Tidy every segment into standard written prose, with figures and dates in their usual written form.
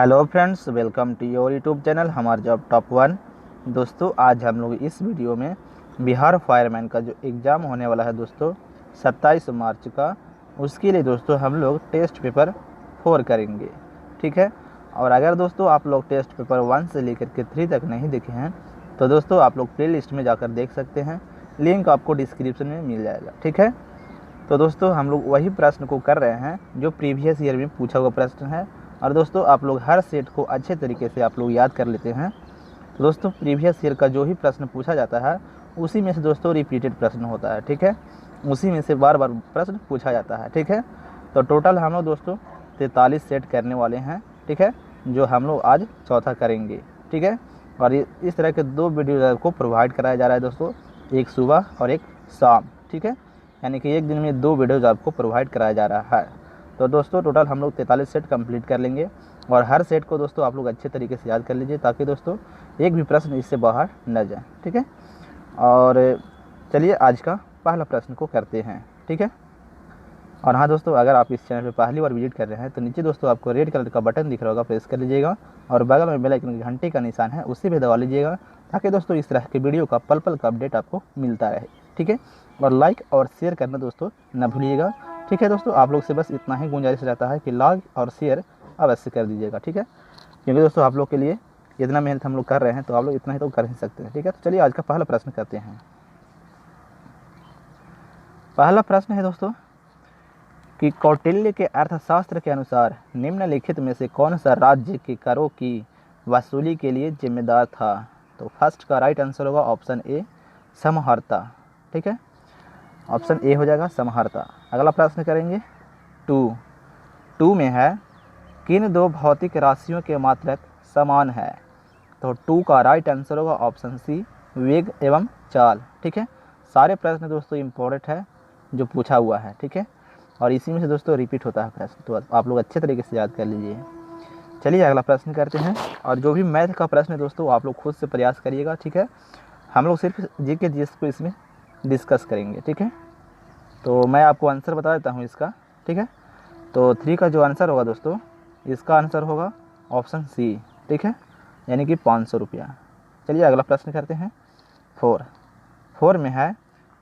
Hello friends, welcome to your YouTube channel हमारा job top one. दोस्तों, आज हम लोग इस वीडियो में बिहार फायरमैन का जो एग्ज़ाम होने वाला है दोस्तों 27 मार्च का, उसके लिए दोस्तों हम लोग टेस्ट पेपर 4 करेंगे। ठीक है। और अगर दोस्तों आप लोग टेस्ट पेपर 1 से लेकर के 3 तक नहीं देखे हैं तो दोस्तों आप लोग प्ले लिस्ट में जाकर देख सकते हैं, लिंक आपको डिस्क्रिप्शन में मिल जाएगा। ठीक है। तो दोस्तों हम लोग वही प्रश्न को कर रहे हैं जो प्रीवियस ईयर में पूछा हुआ प्रश्न है। और दोस्तों आप लोग हर सेट को अच्छे तरीके से आप लोग याद कर लेते हैं। तो दोस्तों प्रीवियस ईयर का जो ही प्रश्न पूछा जाता है उसी में से दोस्तों रिपीटेड प्रश्न होता है। ठीक है। उसी में से बार बार प्रश्न पूछा जाता है। ठीक है। तो टोटल हम लोग दोस्तों 43 सेट करने वाले हैं। ठीक है। जो हम लोग आज चौथा करेंगे। ठीक है। और इस तरह के 2 वीडियो आपको प्रोवाइड कराया जा रहा है दोस्तों, एक सुबह और एक शाम। ठीक है। यानी कि एक दिन में 2 वीडियोज़ आपको प्रोवाइड कराया जा रहा है। तो दोस्तों टोटल हम लोग 43 सेट कंप्लीट कर लेंगे। और हर सेट को दोस्तों आप लोग अच्छे तरीके से याद कर लीजिए ताकि दोस्तों एक भी प्रश्न इससे बाहर न जाए। ठीक है। और चलिए आज का पहला प्रश्न को करते हैं। ठीक है। और हाँ दोस्तों, अगर आप इस चैनल पर पहली बार विजिट कर रहे हैं तो नीचे दोस्तों आपको रेड कलर का बटन दिख रहा होगा, प्रेस कर लीजिएगा। और बगल में बेल आइकन की घंटे का निशान है, उसी पर दबा लीजिएगा ताकि दोस्तों इस तरह के वीडियो का पल पल का अपडेट आपको मिलता रहे। ठीक है। और लाइक और शेयर करना दोस्तों न भूलिएगा। ठीक है दोस्तों, आप लोग से बस इतना ही गुंजाइश रहता है कि लाइक और शेयर अवश्य कर दीजिएगा। ठीक है। क्योंकि दोस्तों आप लोग के लिए इतना मेहनत हम लोग कर रहे हैं तो आप लोग इतना ही तो कर ही सकते हैं। ठीक है। तो चलिए आज का पहला प्रश्न करते हैं। पहला प्रश्न है दोस्तों कि कौटिल्य के अर्थशास्त्र के अनुसार निम्नलिखित में से कौन सा राज्य के करों की वसूली के लिए जिम्मेदार था। तो फर्स्ट का राइट आंसर होगा ऑप्शन ए, समहर्ता। ठीक है। ऑप्शन ए हो जाएगा समहर्ता। अगला प्रश्न करेंगे 2 में है किन 2 भौतिक राशियों के मात्रक समान है। तो 2 का राइट आंसर होगा ऑप्शन सी, वेग एवं चाल। ठीक है। सारे प्रश्न दोस्तों इम्पोर्टेंट है जो पूछा हुआ है। ठीक है। और इसी में से दोस्तों रिपीट होता है प्रश्न, तो आप लोग अच्छे तरीके से याद कर लीजिए। चलिए अगला प्रश्न करते हैं। और जो भी मैथ का प्रश्न है दोस्तों आप लोग खुद से प्रयास करिएगा। ठीक है। हम लोग सिर्फ जीके जीएस को इसमें डिस्कस करेंगे। ठीक है। तो मैं आपको आंसर बता देता हूँ इसका। ठीक है। तो 3 का जो आंसर होगा दोस्तों, इसका आंसर होगा ऑप्शन सी। ठीक है। यानी कि 500 रुपया। चलिए अगला प्रश्न करते हैं 4 में है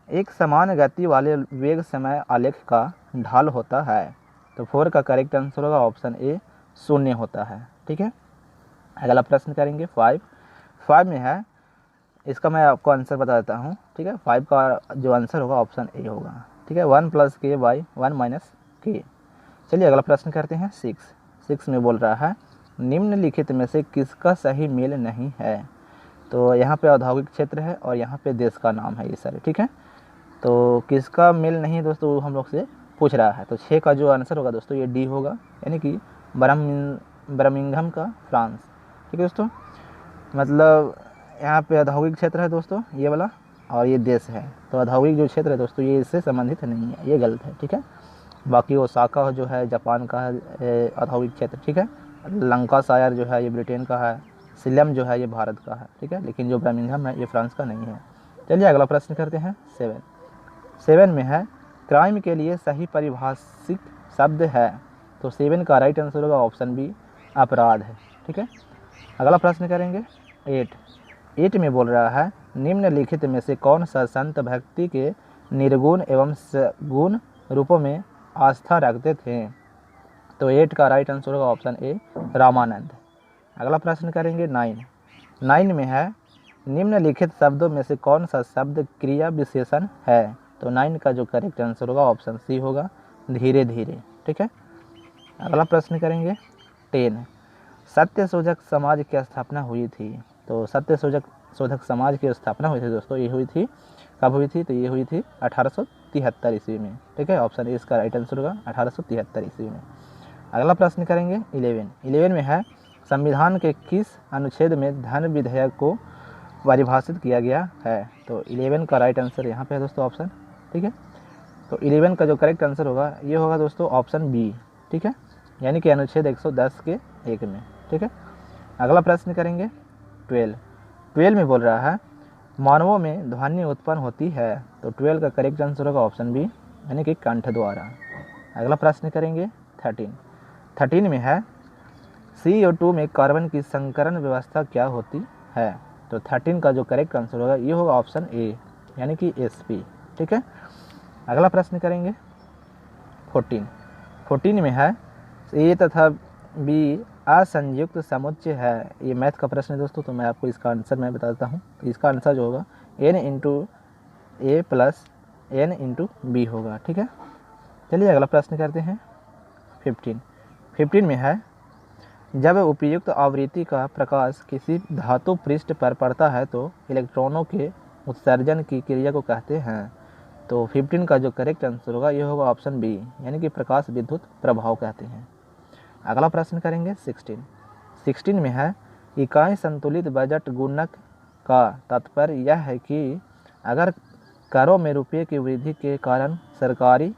एक समान गति वाले वेग समय आलेख का ढाल होता है। तो 4 का करेक्ट आंसर होगा ऑप्शन ए, 0 होता है। ठीक है। अगला प्रश्न करेंगे 5 में है, इसका मैं आपको आंसर बता देता हूँ। ठीक है। 5 का जो आंसर होगा ऑप्शन ए होगा। ठीक है। 1 + k/1 - k। चलिए अगला प्रश्न करते हैं 6 में बोल रहा है निम्नलिखित में से किसका सही मेल नहीं है। तो यहाँ पे औद्योगिक क्षेत्र है और यहाँ पे देश का नाम है ये सारे। ठीक है। तो किसका मेल नहीं दोस्तों हम लोग से पूछ रहा है। तो 6 का जो आंसर होगा दोस्तों ये डी होगा, यानी कि बर्मिंघम का फ्रांस। ठीक है दोस्तों। मतलब यहाँ पे औद्योगिक क्षेत्र है दोस्तों ये वाला, और ये देश है। तो औद्योगिक जो क्षेत्र है दोस्तों ये इससे संबंधित नहीं है, ये गलत है। ठीक है। बाकी ओसाका जो है जापान का है औद्योगिक क्षेत्र। ठीक है। लंकाशायर जो है ये ब्रिटेन का है। सिलम जो है ये भारत का है। ठीक है। लेकिन जो बर्मिंघम है ये फ्रांस का नहीं है। चलिए अगला प्रश्न करते हैं 7 में है क्राइम के लिए सही परिभाषित शब्द है। तो 7 का राइट आंसर होगा ऑप्शन बी, अपराध है। ठीक है। अगला प्रश्न करेंगे 8 में बोल रहा है निम्नलिखित में से कौन सा संत भक्ति के निर्गुण एवं सगुण रूपों में आस्था रखते थे। तो 8 का राइट आंसर होगा ऑप्शन ए, रामानंद। अगला प्रश्न करेंगे 9 में है निम्नलिखित शब्दों में से कौन सा शब्द क्रिया विशेषण है। तो 9 का जो करेक्ट आंसर होगा ऑप्शन सी होगा, धीरे धीरे। ठीक है। अगला प्रश्न करेंगे 10 सत्यशोधक समाज की स्थापना हुई थी। तो सत्यशोधक समाज की स्थापना हुई थी दोस्तों, ये हुई थी कब हुई थी। तो ये हुई थी 1873 ईस्वी में। ठीक है। ऑप्शन ए इसका राइट आंसर होगा 1873 ईस्वी में। अगला प्रश्न करेंगे 11 में है संविधान के किस अनुच्छेद में धन विधेयक को परिभाषित किया गया है। तो 11 का राइट आंसर यहाँ पे है दोस्तों ऑप्शन। ठीक है। तो 11 का जो करेक्ट आंसर होगा ये होगा दोस्तों ऑप्शन बी। ठीक है। यानी कि अनुच्छेद 110 के 1 में। ठीक है। अगला प्रश्न करेंगे 12 में बोल रहा है मानवों में ध्वनि उत्पन्न होती है। तो 12 का करेक्ट आंसर होगा ऑप्शन बी, यानी कि कंठ द्वारा। अगला प्रश्न करेंगे 13 में है CO2 में कार्बन की संकरण व्यवस्था क्या होती है? तो 13 का जो करेक्ट आंसर होगा ये होगा ऑप्शन ए, यानी कि SP। ठीक है, अगला प्रश्न करेंगे 14 में है ए तथा बी असंयुक्त समुच्चय है। ये मैथ का प्रश्न है दोस्तों, तो मैं आपको इसका आंसर मैं बताता हूँ। इसका आंसर जो होगा n इंटू ए प्लस n इंटू बी होगा। ठीक है, चलिए अगला प्रश्न करते हैं 15 में है जब उपयुक्त आवृत्ति का प्रकाश किसी धातु पृष्ठ पर पड़ता है तो इलेक्ट्रॉनों के उत्सर्जन की क्रिया को कहते हैं। तो 15 का जो करेक्ट आंसर होगा ये होगा ऑप्शन बी, यानी कि प्रकाश विद्युत प्रभाव कहते हैं। अगला प्रश्न करेंगे 16 में है इकाई संतुलित बजट गुणक का तात्पर्य यह है कि अगर करों में रुपये की वृद्धि के कारण सरकारी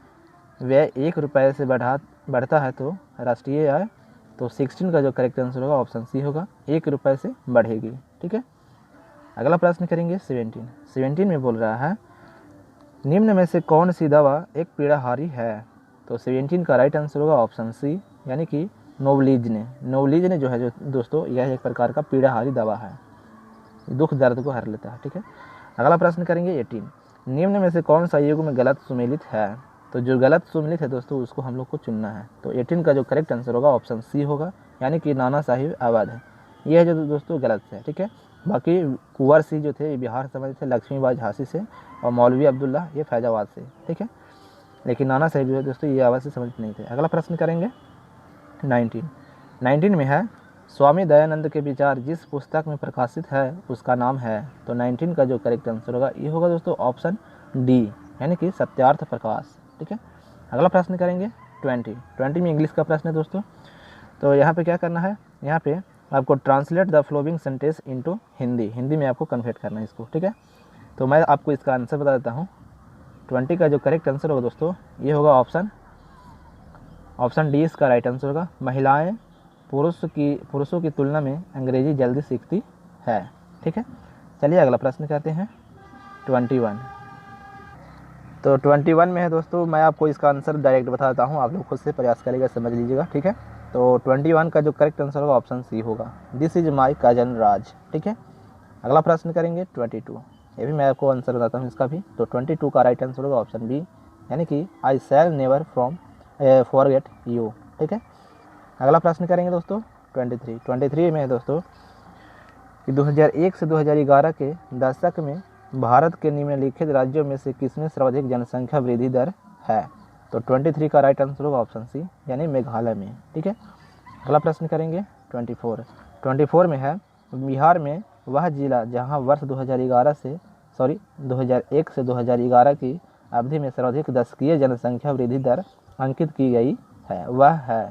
व्यय 1 रुपये से बढ़ता है तो राष्ट्रीय आय, तो 16 का जो करेक्ट आंसर होगा ऑप्शन सी होगा, 1 रुपये से बढ़ेगी। ठीक है, अगला प्रश्न करेंगे 17 में बोल रहा है निम्न में से कौन सी दवा एक पीड़ाहारी है? तो 17 का राइट आंसर होगा ऑप्शन सी, यानी कि नोवलिजने जो है जो दोस्तों यह एक प्रकार का पीड़ाहारी दवा है, दुख दर्द को हर लेता है। ठीक है, अगला प्रश्न करेंगे 18 निम्न में से कौन सा युग्म गलत सुमेलित है? तो जो गलत सुमेलित है दोस्तों उसको हम लोग को चुनना है। तो 18 का जो करेक्ट आंसर होगा ऑप्शन सी होगा, यानी कि नाना साहिब अवध है, यह है जो दोस्तों गलत है। ठीक है, बाकी कुंवर सिंह जो थे ये बिहार समझ थे, लक्ष्मीबाई झांसी से, और मौलवी अब्दुल्ला ये फैजाबाद से। ठीक है, लेकिन नाना साहिब जो है दोस्तों ये आवाज़ से समझ नहीं थे। अगला प्रश्न करेंगे 19 में है स्वामी दयानंद के विचार जिस पुस्तक में प्रकाशित है उसका नाम है। तो 19 का जो करेक्ट आंसर होगा ये होगा दोस्तों ऑप्शन डी, यानी कि सत्यार्थ प्रकाश। ठीक है, अगला प्रश्न करेंगे 20 में इंग्लिश का प्रश्न है दोस्तों। तो यहाँ पे क्या करना है, यहाँ पे आपको translate the flowing sentence into Hindi में आपको कन्वर्ट करना है इसको। ठीक है, तो मैं आपको इसका आंसर बता देता हूँ। 20 का जो करेक्ट आंसर होगा दोस्तों ये होगा ऑप्शन डी इसका राइट आंसर होगा, महिलाएं पुरुषों की तुलना में अंग्रेजी जल्दी सीखती है। ठीक है, चलिए अगला प्रश्न करते हैं 21। तो 21 में है दोस्तों, मैं आपको इसका आंसर डायरेक्ट बताता हूँ, आप लोग खुद से प्रयास करेगा, समझ लीजिएगा। ठीक है, तो 21 का जो करेक्ट आंसर होगा ऑप्शन सी होगा, दिस इज माई कजन राज। ठीक है, अगला प्रश्न करेंगे 22, ये भी मैं आपको आंसर बताता हूँ इसका भी। तो 22 का राइट आंसर होगा ऑप्शन बी, यानी कि आई शैल नेवर फॉरगेट यू। ठीक है, अगला प्रश्न करेंगे दोस्तों 23 में है दोस्तों कि 2001 से 2011 के दशक में भारत के निम्नलिखित राज्यों में से किसमें सर्वाधिक जनसंख्या वृद्धि दर है? तो 23 का राइट आंसर होगा ऑप्शन सी, यानी मेघालय में। ठीक है, अगला प्रश्न करेंगे 24 में है बिहार में वह जिला जहां वर्ष 2001 से 2011 की अवधि में सर्वाधिक दशकीय जनसंख्या वृद्धि दर अंकित की गई है, वह है।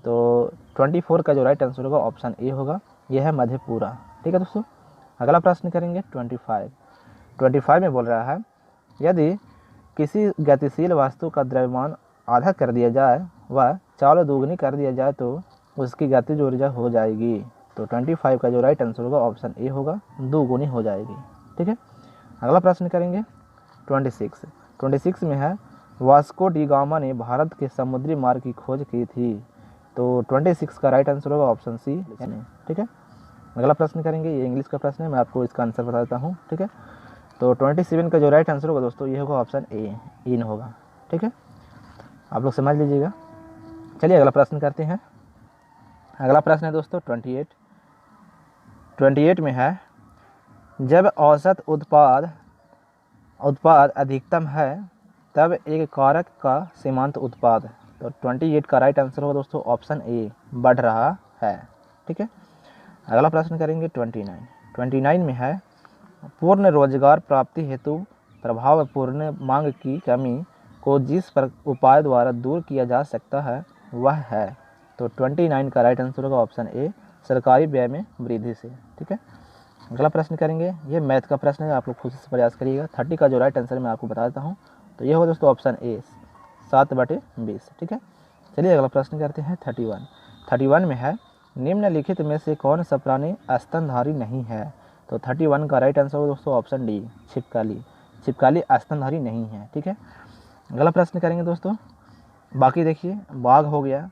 तो 24 का जो राइट आंसर होगा ऑप्शन ए होगा, यह है मधेपुरा। ठीक है दोस्तों, अगला प्रश्न करेंगे 25 में बोल रहा है यदि किसी गतिशील वस्तु का द्रव्यमान आधा कर दिया जाए व चाल दोगुनी कर दिया जाए तो उसकी गतिज ऊर्जा हो जाएगी। तो 25 का जो राइट आंसर होगा ऑप्शन ए होगा, 2 गुनी हो जाएगी। ठीक है, अगला प्रश्न करेंगे 26 में है वास्को डी गामा ने भारत के समुद्री मार्ग की खोज की थी। तो 26 का राइट आंसर होगा ऑप्शन सी। ठीक है, अगला प्रश्न करेंगे, ये इंग्लिश का प्रश्न है, मैं आपको इसका आंसर बता देता हूँ। ठीक है, तो 27 का जो राइट आंसर होगा दोस्तों ये होगा ऑप्शन ए, इन होगा। ठीक है, आप लोग समझ लीजिएगा। चलिए अगला प्रश्न करते हैं। अगला प्रश्न है दोस्तों 28 में है जब औसत उत्पाद अधिकतम है तब एक कारक का सीमांत उत्पाद। तो 28 का राइट आंसर होगा दोस्तों ऑप्शन ए, बढ़ रहा है। ठीक है, अगला प्रश्न करेंगे 29 में है पूर्ण रोजगार प्राप्ति हेतु प्रभावपूर्ण मांग की कमी को जिस उपाय द्वारा दूर किया जा सकता है वह है। तो 29 का राइट आंसर होगा ऑप्शन ए, सरकारी व्यय में वृद्धि से। ठीक है, अगला प्रश्न करेंगे, ये मैथ का प्रश्न है, आप लोग खुद से प्रयास करिएगा। 30 का जो राइट आंसर मैं आपको बता देता हूँ, तो ये होगा दोस्तों ऑप्शन ए, 7/20। ठीक है, चलिए अगला प्रश्न करते हैं 31 में है निम्नलिखित में से कौन सा प्राणी स्तनधारी नहीं है? तो 31 का राइट आंसर होगा दोस्तों ऑप्शन डी, छिपकली स्तनधारी नहीं है। ठीक है, अगला प्रश्न करेंगे दोस्तों, बाकी देखिए बाघ हो गया।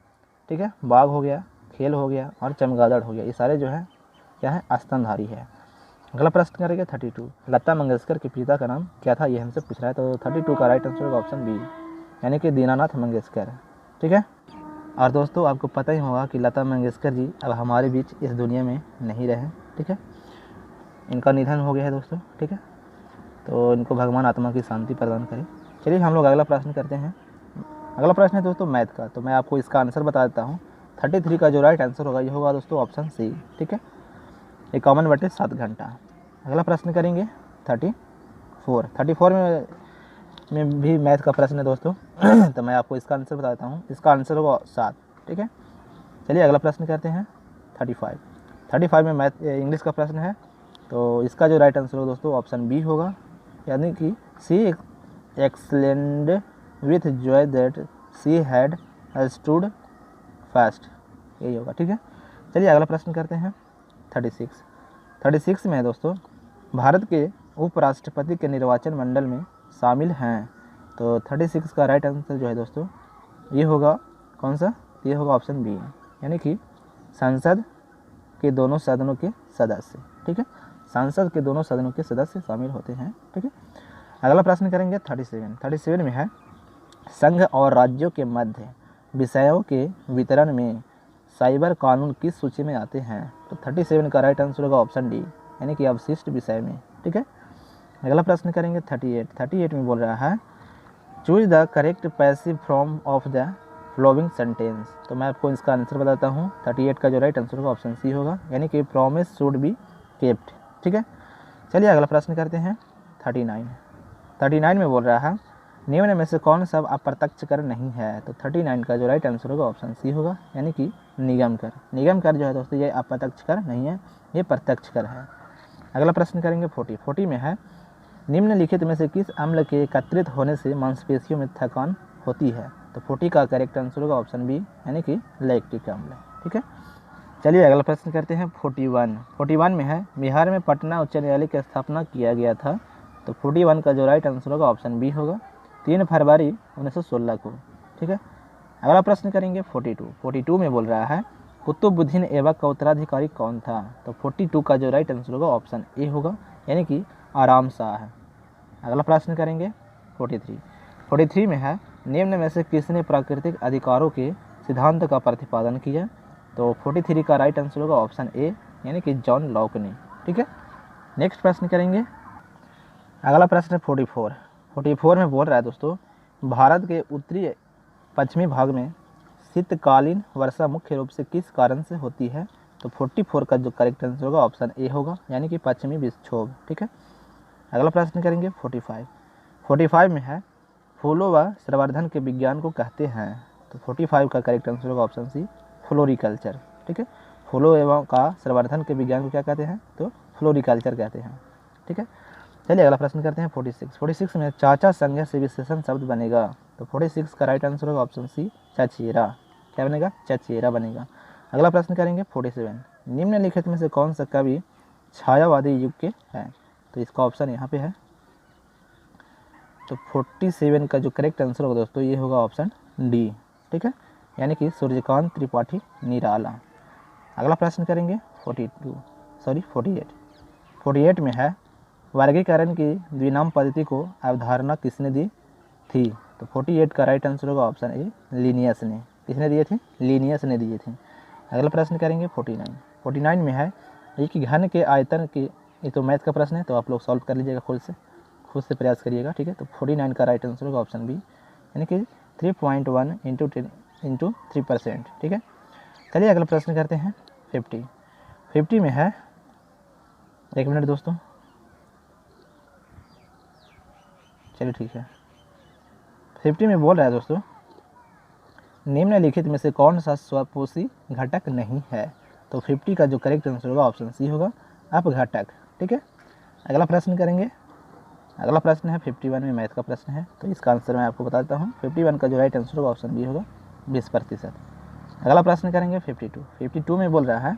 ठीक है, बाघ हो गया, खेल हो गया और चमगादड़ हो गया, ये सारे जो है क्या है, स्तनधारी है। अगला प्रश्न करेंगे 32, लता मंगेशकर के पिता का नाम क्या था, ये हमसे पूछ रहा है। तो 32 का राइट आंसर होगा ऑप्शन बी, यानी कि दीनानाथ मंगेशकर। ठीक है। और दोस्तों आपको पता ही होगा कि लता मंगेशकर जी अब हमारे बीच इस दुनिया में नहीं रहे। ठीक है, इनका निधन हो गया है दोस्तों। ठीक है, तो इनको भगवान आत्मा की शांति प्रदान करे। चलिए हम लोग अगला प्रश्न करते हैं। अगला प्रश्न है दोस्तों मैथ का, तो मैं आपको इसका आंसर बता देता हूँ। 33 का जो राइट आंसर होगा ये होगा दोस्तों ऑप्शन सी। ठीक है, 51/7 घंटा। अगला प्रश्न करेंगे 34 में भी मैथ का प्रश्न है दोस्तों। तो मैं आपको इसका आंसर बताता हूँ, इसका आंसर होगा 7। ठीक है, चलिए अगला प्रश्न करते हैं 35 में मैथ इंग्लिश का प्रश्न है। तो इसका जो राइट आंसर होगा दोस्तों ऑप्शन बी होगा, यानी कि C excelled with joy that C had stood fast, यही होगा। ठीक है, चलिए अगला प्रश्न करते हैं 36 में है दोस्तों, भारत के उपराष्ट्रपति के निर्वाचन मंडल में शामिल हैं। तो 36 का राइट आंसर जो है दोस्तों ये होगा कौन सा, ये होगा ऑप्शन बी, यानी कि संसद के दोनों सदनों के सदस्य। ठीक है, संसद के दोनों सदनों के सदस्य शामिल होते हैं। ठीक है, अगला प्रश्न करेंगे 37 में है, संघ और राज्यों के मध्य विषयों के वितरण में साइबर कानून किस सूची में आते हैं। तो 37 का राइट आंसर होगा ऑप्शन डी, यानी कि अवशिष्ट विषय में। ठीक है, अगला प्रश्न करेंगे 38 में बोल रहा है, choose the correct passive form of the flowing sentence. तो मैं आपको इसका आंसर बताता हूँ। 38 का जो राइट आंसर होगा ऑप्शन सी होगा, यानी कि प्रॉमिस शुड बी केप्ट। ठीक है, चलिए अगला प्रश्न करते हैं 39 में बोल रहा है, निम्न में से कौन सा अप्रत्यक्ष कर नहीं है। तो 39 का जो राइट आंसर होगा ऑप्शन सी होगा, यानी कि निगम कर। निगम कर जो है दोस्तों ये अप्रत्यक्ष कर नहीं है, ये प्रत्यक्ष कर है। अगला प्रश्न करेंगे 40 में है, निम्नलिखित में से किस अम्ल के एकत्रित होने से मांसपेशियों में थकान होती है। तो 40 का करेक्ट आंसर होगा ऑप्शन बी, यानी कि लैक्टिक अम्ल। ठीक है, चलिए अगला प्रश्न करते हैं 41 में है, बिहार में पटना उच्च न्यायालय की स्थापना किया गया था। तो 41 का जो राइट आंसर होगा ऑप्शन बी होगा, 3 फरवरी 1916 को। ठीक है, अगला प्रश्न करेंगे 42 में बोल रहा है, कुतुबुद्दीन ऐबक का उत्तराधिकारी कौन था। तो 42 का जो राइट आंसर होगा ऑप्शन ए होगा, यानी कि आराम शाह है। अगला प्रश्न करेंगे 43 में है, निम्न में से किसने प्राकृतिक अधिकारों के सिद्धांत का प्रतिपादन किया। तो 43 का राइट आंसर होगा ऑप्शन ए, यानी कि जॉन लॉक ने। ठीक है, नेक्स्ट प्रश्न करेंगे। अगला प्रश्न है 44 में बोल रहा है दोस्तों, भारत के उत्तरी पश्चिमी भाग में शीतकालीन वर्षा मुख्य रूप से किस कारण से होती है। तो 44 का जो करेक्ट आंसर होगा ऑप्शन ए होगा, यानी कि पश्चिमी विक्षोभ। ठीक है, अगला प्रश्न करेंगे 45 में है, फूलों व संवर्धन के विज्ञान को कहते हैं। तो 45 का करेक्ट आंसर होगा ऑप्शन सी, फ्लोरिकल्चर। ठीक है, फूलों एवं का संवर्धन के विज्ञान को क्या कहते हैं, तो फ्लोरिकल्चर कहते हैं। ठीक है, चलिए अगला प्रश्न करते हैं 46 में चाचा संज्ञा से विशेषण शब्द बनेगा। तो 46 का राइट आंसर होगा ऑप्शन सी, चचेरा। क्या बनेगा, चचेरा बनेगा। अगला प्रश्न करेंगे 47, निम्नलिखित में से कौन सा कवि छायावादी युग के हैं। तो इसका ऑप्शन यहाँ पे है। तो 47 का जो करेक्ट आंसर होगा दोस्तों ये होगा ऑप्शन डी। ठीक है, यानी कि सूर्यकांत त्रिपाठी निराला। अगला प्रश्न करेंगे 48 में है, वर्गीकरण की द्विनाम पद्धति को अवधारणा किसने दी थी। तो 48 का राइट आंसर होगा ऑप्शन ए, लीनियस ने। किसने दिए थे, लीनियस ने दिए थे। अगला प्रश्न करेंगे 49 में है, एक घन के आयतन की, ये तो मैथ का प्रश्न है तो आप लोग सॉल्व कर लीजिएगा, खुद से प्रयास करिएगा। ठीक है, तो 49 का राइट आंसर होगा ऑप्शन बी, यानी कि 3.1 इंटू 3%। ठीक है, चलिए अगला प्रश्न करते हैं 50 में है, एक मिनट दोस्तों, चलिए ठीक है। 50 में बोल रहा है दोस्तों, निम्नलिखित में से कौन सा स्वपोषी घटक नहीं है। तो 50 का जो करेक्ट आंसर होगा ऑप्शन सी होगा, अपघटक। ठीक है, अगला प्रश्न करेंगे। अगला प्रश्न है 51 में मैथ का प्रश्न है, तो इसका आंसर मैं आपको बताता हूँ। 51 का जो राइट आंसर होगा ऑप्शन बी होगा, 20%। अगला प्रश्न करेंगे 52 में बोल रहा है,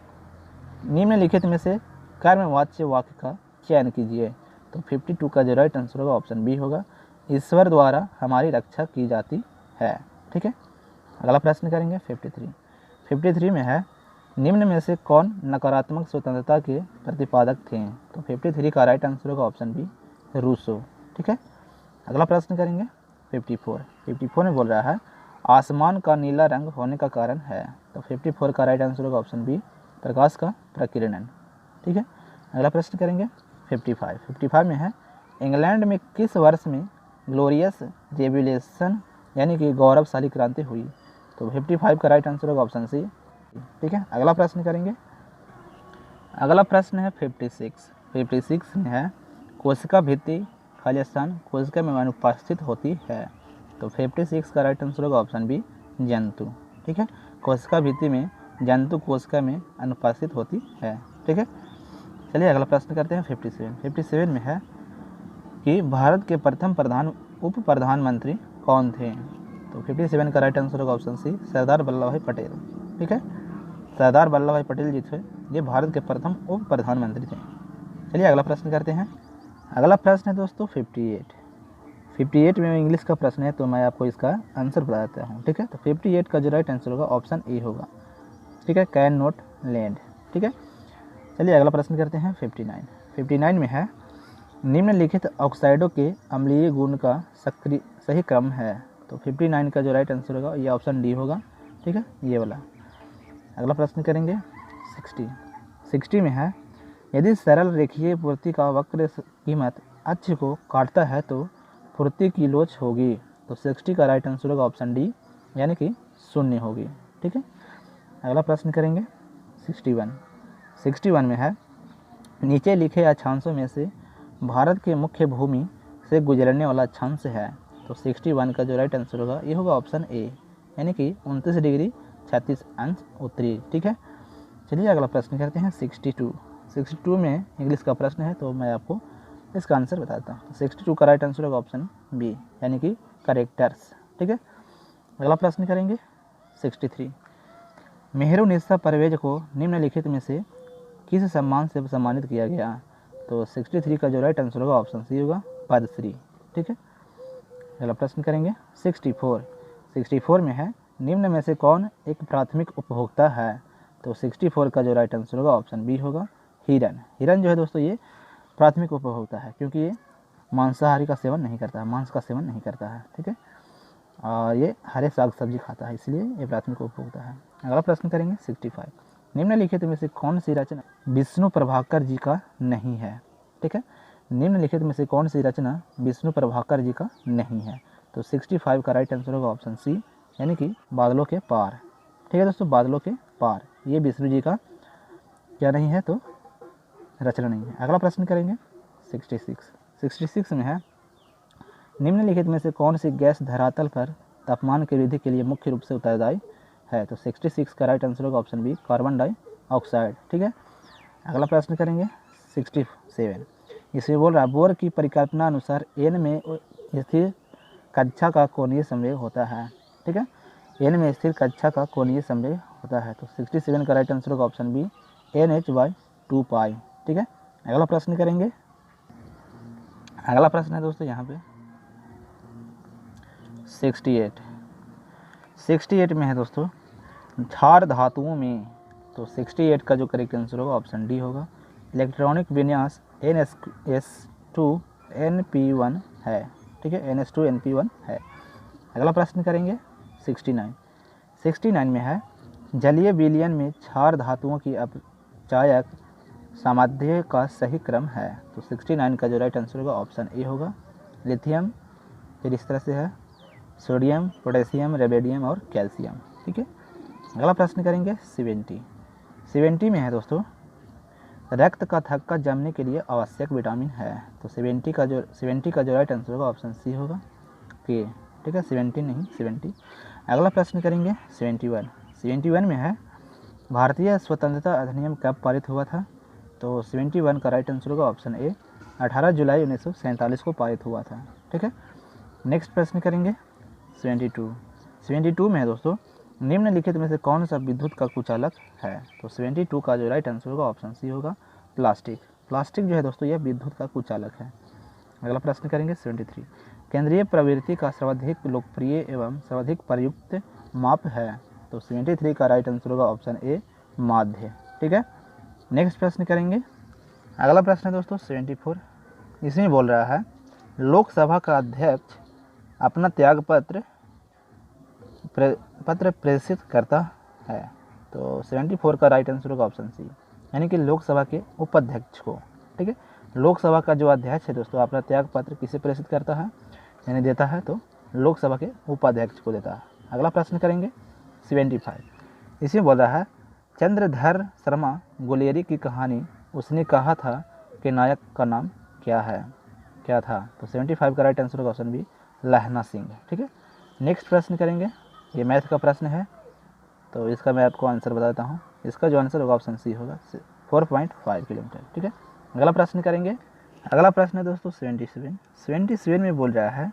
निम्नलिखित में से कर्मवाच्य वाक्य का चयन कीजिए। तो 52 का जो राइट आंसर होगा ऑप्शन बी होगा, ईश्वर द्वारा हमारी रक्षा की जाती है। ठीक है, अगला प्रश्न करेंगे 53 में है, निम्न में से कौन नकारात्मक स्वतंत्रता के प्रतिपादक थे? तो 53 का राइट आंसर होगा ऑप्शन बी, रूसो। ठीक है, अगला प्रश्न करेंगे 54 में बोल रहा है आसमान का नीला रंग होने का कारण है। तो 54 का राइट आंसर होगा ऑप्शन बी, प्रकाश का प्रकीर्णन। ठीक है, अगला प्रश्न करेंगे 55 में है इंग्लैंड में किस वर्ष में ग्लोरियस रेवोल्यूशन यानी कि गौरवशाली क्रांति हुई? तो 55 का राइट आंसर होगा ऑप्शन सी। ठीक है, अगला प्रश्न करेंगे, अगला प्रश्न है 56 में है कोशिका भित्ति खालिस्तान कोशिका में अनुपस्थित होती है। तो 56 का राइट आंसर होगा ऑप्शन बी, जंतु। ठीक है, कोशिका भित्ति में जंतु कोशिका में अनुपस्थित होती है। ठीक है, चलिए अगला प्रश्न करते हैं 57 में है कि भारत के प्रथम उप प्रधानमंत्री कौन थे? तो 57 का राइट आंसर होगा ऑप्शन सी, सरदार वल्लभ भाई पटेल। ठीक है, सरदार वल्लभ भाई पटेल जी थे, ये भारत के प्रथम उप प्रधानमंत्री थे। चलिए अगला प्रश्न करते हैं, अगला प्रश्न है दोस्तों 58 में इंग्लिश का प्रश्न है, तो मैं आपको इसका आंसर बताता हूँ। ठीक है, तो 58 का जो राइट आंसर होगा ऑप्शन ए होगा। ठीक है, कैन नॉट लैंड। ठीक है, चलिए अगला प्रश्न करते हैं 59 में है निम्नलिखित ऑक्साइडों के अम्लीय गुण का सही क्रम है। तो 59 का जो राइट आंसर होगा ये ऑप्शन डी होगा। ठीक है, ये वाला। अगला प्रश्न करेंगे 60 में है यदि सरल रेखीय पूर्ति का वक्र कीमत अक्ष को काटता है तो पूर्ति की लोच होगी। तो 60 का राइट आंसर होगा ऑप्शन डी, यानी कि 0 होगी। ठीक है, अगला प्रश्न करेंगे 61 में है नीचे लिखे अक्षांशों में से भारत के मुख्य भूमि से गुजरने वाला अक्षांश है। तो 61 का जो राइट आंसर होगा ये होगा ऑप्शन ए, यानी कि 29 डिग्री 36 अंश उत्तरी। ठीक है, चलिए अगला प्रश्न करते हैं 62 में इंग्लिश का प्रश्न है, तो मैं आपको इसका आंसर बताता हूँ। 62 का राइट आंसर होगा ऑप्शन बी, यानी कि करेक्टर्स। ठीक है, अगला प्रश्न करेंगे 63 मेहरुन्निसा परवेज को निम्नलिखित में से किस सम्मान से सम्मानित किया गया? तो 63 का जो राइट आंसर होगा ऑप्शन सी होगा, पद्मश्री। ठीक है, अगला प्रश्न करेंगे 64 में है निम्न में से कौन एक प्राथमिक उपभोक्ता है? तो 64 का जो राइट आंसर होगा ऑप्शन बी होगा, हिरन जो है दोस्तों ये प्राथमिक उपभोक्ता है, क्योंकि ये मांसाहारी का सेवन नहीं करता है, मांस का सेवन नहीं करता है। ठीक है, और ये हरे साग सब्जी खाता है, इसलिए ये प्राथमिक उपभोक्ता है। अगला प्रश्न करेंगे 65 निम्नलिखित में से कौन सी रचना विष्णु प्रभाकर जी का नहीं है? ठीक है, निम्नलिखित में से कौन सी रचना विष्णु प्रभाकर जी का नहीं है? तो 65 का राइट आंसर होगा ऑप्शन सी, यानी कि बादलों के पार। ठीक है दोस्तों, बादलों के पार ये विष्णु जी का क्या नहीं है, तो रचना नहीं है। अगला प्रश्न करेंगे 66 में है निम्नलिखित में से कौन सी गैस धरातल पर तापमान की वृद्धि के लिए मुख्य रूप से उत्तरदायी है? तो 66 का राइट आंसर होगा ऑप्शन बी, कार्बन डाइऑक्साइड। ठीक है, अगला प्रश्न करेंगे 67 इसमें बोल रहा है बोर की परिकल्पना अनुसार एन में स्थिर कक्षा का कोणीय संवेग होता है। ठीक है, एन में स्थिर कक्षा का कोणीय संवेग होता है। तो 67 का राइट आंसर होगा ऑप्शन बी, NH/2 पाई। ठीक है, अगला प्रश्न करेंगे, अगला प्रश्न है दोस्तों यहाँ पे 68 में है दोस्तों क्षार धातुओं में। तो 68 का जो करेक्ट आंसर होगा ऑप्शन डी होगा, इलेक्ट्रॉनिक विन्यास NS2NP1 है। ठीक है, NS2NP1 है। अगला प्रश्न करेंगे 69 में है जलीय विलयन में क्षार धातुओं की अपचायक सामर्थ्य का सही क्रम है। तो 69 का जो राइट आंसर होगा ऑप्शन ए होगा, लिथियम, फिर इस तरह से है सोडियम, पोटेशियम, रेडियम और कैल्शियम। ठीक है, अगला प्रश्न करेंगे 70 में है दोस्तों रक्त का थक्का जमने के लिए आवश्यक विटामिन है। तो 70 का जो राइट आंसर होगा ऑप्शन सी होगा, के। ठीक है, 70 नहीं 70। अगला प्रश्न करेंगे 71 में है भारतीय स्वतंत्रता अधिनियम कब पारित हुआ था? तो 71 का राइट आंसर होगा ऑप्शन ए, 18 जुलाई 1947 को पारित हुआ था। ठीक है, नेक्स्ट प्रश्न करेंगे 72 में है दोस्तों निम्नलिखित में से कौन सा विद्युत का कुचालक है? तो 72 का जो राइट आंसर होगा ऑप्शन सी होगा, प्लास्टिक जो है दोस्तों यह विद्युत का कुचालक है। अगला प्रश्न करेंगे 73 केंद्रीय प्रवृत्ति का सर्वाधिक लोकप्रिय एवं सर्वाधिक प्रयुक्त माप है। तो 73 का राइट आंसर होगा ऑप्शन ए, माध्य। ठीक है, नेक्स्ट प्रश्न करेंगे। अगला प्रश्न है दोस्तों 74। इसमें बोल रहा है लोकसभा का अध्यक्ष अपना त्याग पत्र प्रेषित करता है। तो 74 का राइट आंसर होगा ऑप्शन सी, यानी कि लोकसभा के उपाध्यक्ष को। ठीक है, लोकसभा का जो अध्यक्ष है दोस्तों अपना त्याग पत्र किसे प्रेषित करता है यानी देता है, तो लोकसभा के उपाध्यक्ष को देता है। अगला प्रश्न करेंगे 75। इसमें बोल रहा है चंद्रधर शर्मा गुलेरी की कहानी उसने कहा था कि नायक का नाम क्या था। तो 75 का राइट आंसर होगा ऑप्शन बी, लहना सिंह। ठीक है, नेक्स्ट प्रश्न करेंगे। ये मैथ का प्रश्न है, तो इसका मैं आपको आंसर बताता हूँ। इसका जो आंसर होगा ऑप्शन सी होगा, 4.5 किलोमीटर। ठीक है, अगला प्रश्न करेंगे। अगला प्रश्न है दोस्तों 77 में बोल रहा है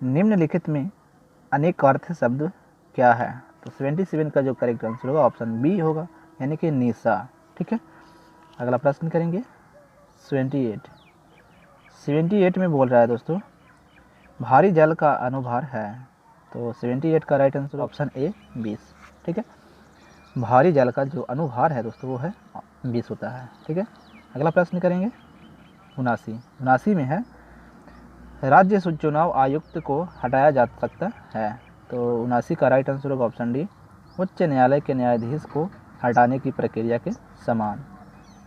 निम्नलिखित में अनेक अर्थ शब्द क्या है। तो 77 का जो करेक्ट आंसर होगा ऑप्शन बी होगा, यानी कि निशा। ठीक है, अगला प्रश्न करेंगे 78 में बोल रहा है दोस्तों भारी जल का अनुभार है। तो 78 का राइट आंसर ऑप्शन ए 20। ठीक है, भारी जल का जो अनुभार है दोस्तों वो है 20 होता है। ठीक है, अगला प्रश्न करेंगे 79 में है राज्य चुनाव आयुक्त को हटाया जा सकता है। तो 79 का राइट आंसर होगा ऑप्शन डी, उच्च न्यायालय के न्यायाधीश को हटाने की प्रक्रिया के समान।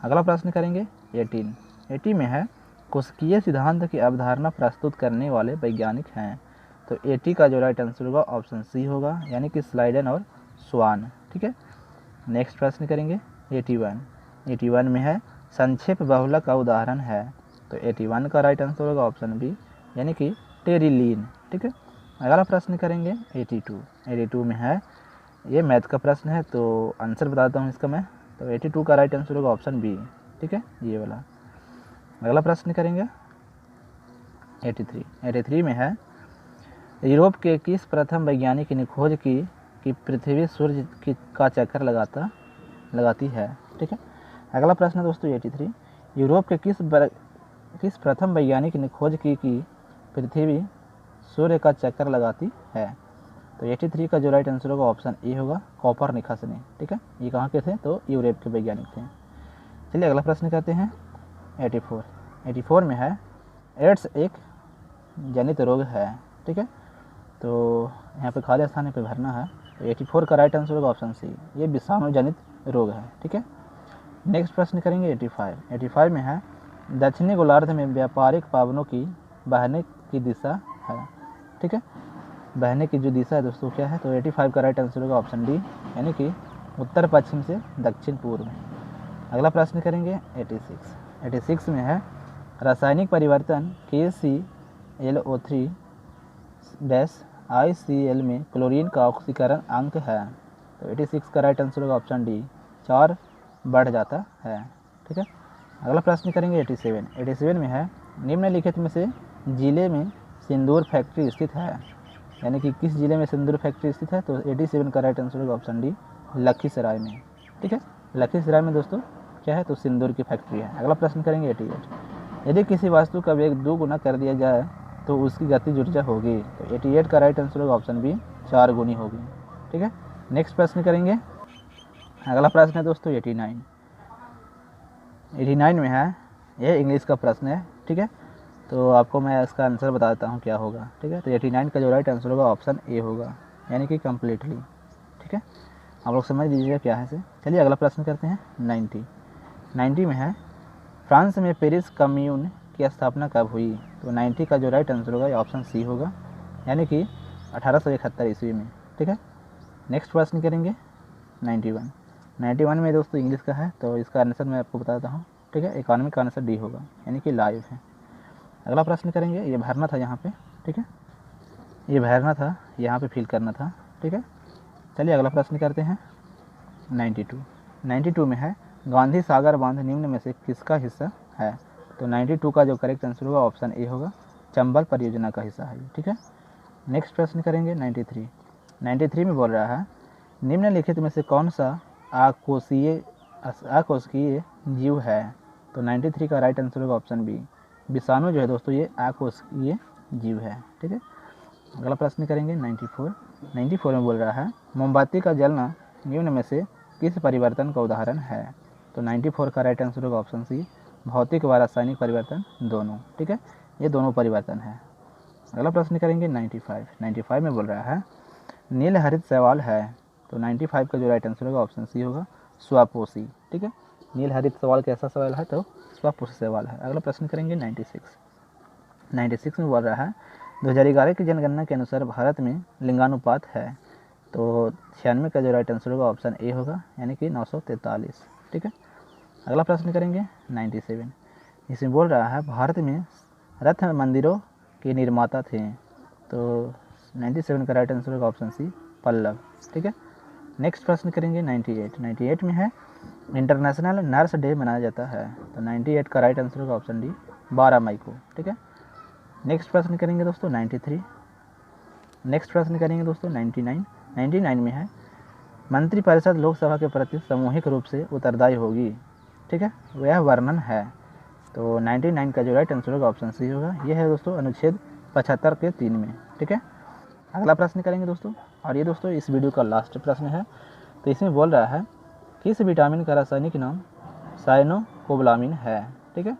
अगला प्रश्न करेंगे 80 में है कोशिकीय सिद्धांत की अवधारणा प्रस्तुत करने वाले वैज्ञानिक हैं। तो 80 का जो राइट आंसर होगा ऑप्शन सी होगा, यानी कि स्लाइडन और स्वान। ठीक है, नेक्स्ट प्रश्न करेंगे 81 में है संक्षेप बहुलक का उदाहरण है। तो 81 का राइट आंसर होगा ऑप्शन बी, यानी कि टेरिलीन। ठीक है, अगला प्रश्न करेंगे 82 में है ये मैथ का प्रश्न है, तो आंसर बताता हूँ इसका मैं। तो 82 का राइट आंसर होगा ऑप्शन बी। ठीक है, ये वाला। अगला प्रश्न करेंगे 83 में है यूरोप के किस प्रथम वैज्ञानिक ने खोज की कि पृथ्वी सूर्य का चक्कर लगाती है। ठीक है, अगला प्रश्न है दोस्तों 83 यूरोप के किस प्रथम वैज्ञानिक ने खोज की कि पृथ्वी सूर्य का चक्कर लगाती है। तो 83 का जो राइट आंसर होगा ऑप्शन ए होगा, कोपरनिकस ने। ठीक है, ये कहाँ के थे, तो यूरोप के वैज्ञानिक थे। चलिए अगला प्रश्न करते हैं 84 में है एड्स एक जनित रोग है। ठीक है, तो यहाँ पे खाली स्थान पे भरना है। तो 84 का राइट आंसर होगा ऑप्शन सी, ये विषाणु जनित रोग है। ठीक है, नेक्स्ट प्रश्न करेंगे 85 में है दक्षिणी गोलार्ध में व्यापारिक पावनों की बहने की दिशा है। ठीक है, बहने की जो दिशा है दोस्तों क्या है। तो 85 का राइट आंसर होगा ऑप्शन डी, यानी कि उत्तर पश्चिम से दक्षिण पूर्व। अगला प्रश्न करेंगे 86 में है रासायनिक परिवर्तन KClO3-ICl में क्लोरीन का ऑक्सीकरण अंक है। तो 86 का राइट आंसर होगा ऑप्शन डी, 4 बढ़ जाता है। ठीक है, अगला प्रश्न करेंगे 87 में है निम्नलिखित में से जिले में सिंदूर फैक्ट्री स्थित है, यानी कि किस जिले में सिंदूर फैक्ट्री स्थित है। तो 87 का राइट आंसर होगा ऑप्शन डी, लखीसराय में। ठीक है, लखीसराय में दोस्तों क्या है, तो सिंदूर की फैक्ट्री है। अगला प्रश्न करेंगे 88 यदि किसी वस्तु का वेग 2 गुना कर दिया जाए तो उसकी गतिज ऊर्जा होगी। तो 88 का राइट आंसर होगा ऑप्शन बी, 4 गुनी होगी। ठीक है, नेक्स्ट प्रश्न करेंगे। अगला प्रश्न है दोस्तों 89 में है, यह इंग्लिश का प्रश्न है। ठीक है, तो आपको मैं इसका आंसर बताता हूँ क्या होगा। ठीक है, तो 89 का जो राइट आंसर होगा ऑप्शन ए होगा, यानी कि कम्प्लीटली। ठीक है, आप लोग समझ लीजिएगा क्या है इसे। चलिए अगला प्रश्न करते हैं 90 में है फ्रांस में पेरिस कम्यून की स्थापना कब हुई। तो 90 का जो राइट आंसर होगा ऑप्शन सी होगा, यानी कि 1871 ईस्वी में। ठीक है, नेक्स्ट प्रश्न करेंगे 91 में दोस्तों इंग्लिश का है, तो इसका आंसर मैं आपको बताता हूँ। ठीक है, इकोनॉमी का आंसर डी होगा, यानी कि लाइव है। अगला प्रश्न करेंगे, ये भरना था यहाँ पे। ठीक है, ये भरना था, यहाँ पे फिल करना था। ठीक है, चलिए अगला प्रश्न करते हैं 92 में है गांधी सागर बांध निम्न में से किसका हिस्सा है। तो 92 का जो करेक्ट आंसर होगा ऑप्शन ए होगा, चंबल परियोजना का हिस्सा है। ठीक है, नेक्स्ट प्रश्न करेंगे 93 में बोल रहा है निम्नलिखित में से कौन सा आकोशिकीय जीव है। तो 93 का राइट आंसर होगा ऑप्शन बी, विषाणु जो है दोस्तों ये आकोशिकीय जीव है। ठीक है, अगला प्रश्न करेंगे 94 में बोल रहा है मोमबत्ती का जलना निम्न में से किस परिवर्तन का उदाहरण है? तो 94 का राइट आंसर होगा ऑप्शन सी, भौतिक व रासायनिक परिवर्तन दोनों। ठीक है, ये दोनों परिवर्तन है। अगला प्रश्न करेंगे 95 में बोल रहा है नील हरित शैवाल है। तो 95 का जो राइट आंसर होगा ऑप्शन सी होगा स्वापोषी। ठीक है, नील हरित शैवाल कैसा शैवाल है? तो स्वापोषी शैवाल है। अगला प्रश्न करेंगे 96 में बोल रहा है 2011 की जनगणना के अनुसार भारत में लिंगानुपात है। तो 96 का जो राइट आंसर होगा ऑप्शन ए होगा, यानी कि 943। ठीक है, अगला प्रश्न करेंगे 97। इसमें बोल रहा है भारत में रथ मंदिरों के निर्माता थे। तो 97 का राइट आंसर होगा ऑप्शन सी पल्लव। ठीक है, नेक्स्ट प्रश्न करेंगे 98 में है इंटरनेशनल नर्स डे मनाया जाता है। तो 98 का राइट आंसर होगा ऑप्शन डी 12 मई को। ठीक है, नेक्स्ट प्रश्न करेंगे दोस्तों 93। नेक्स्ट प्रश्न करेंगे दोस्तों 99 में है मंत्रिपरिषद लोकसभा के प्रति सामूहिक रूप से उत्तरदायी होगी। ठीक है, यह वर्णन है। तो 99 का जो राइट आंसर होगा ऑप्शन सी होगा, यह है दोस्तों अनुच्छेद 75 के 3 में। ठीक है, अगला प्रश्न करेंगे दोस्तों, और ये दोस्तों इस वीडियो का लास्ट प्रश्न है। तो इसमें बोल रहा है किस विटामिन का रासायनिक नाम साइनोकोबालामिन है। ठीक है,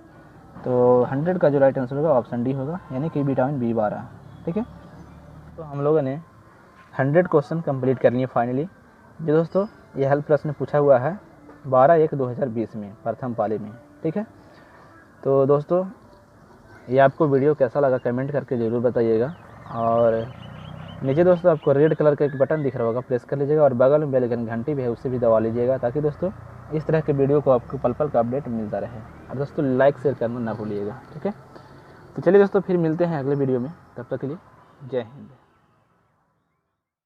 तो 100 का जो राइट आंसर होगा ऑप्शन डी होगा, यानी कि विटामिन B12। ठीक है, तो हम लोगों ने 100 क्वेश्चन कंप्लीट कर लिए फाइनली। जो दोस्तों ये हेल्प प्रश्न पूछा हुआ है 12/1/2020 में प्रथम पाली में। ठीक है, तो दोस्तों ये आपको वीडियो कैसा लगा कमेंट करके ज़रूर बताइएगा। और नीचे दोस्तों आपको रेड कलर का एक बटन दिख रहा होगा, प्रेस कर लीजिएगा, और बगल में बेल आइकन घंटी भी है उसे भी दबा लीजिएगा, ताकि दोस्तों इस तरह के वीडियो को आपको पल पल का अपडेट मिलता रहे। और दोस्तों लाइक शेयर करना ना भूलिएगा। ठीक है, तो चलिए दोस्तों फिर मिलते हैं अगले वीडियो में, तब तक के लिए जय हिंद।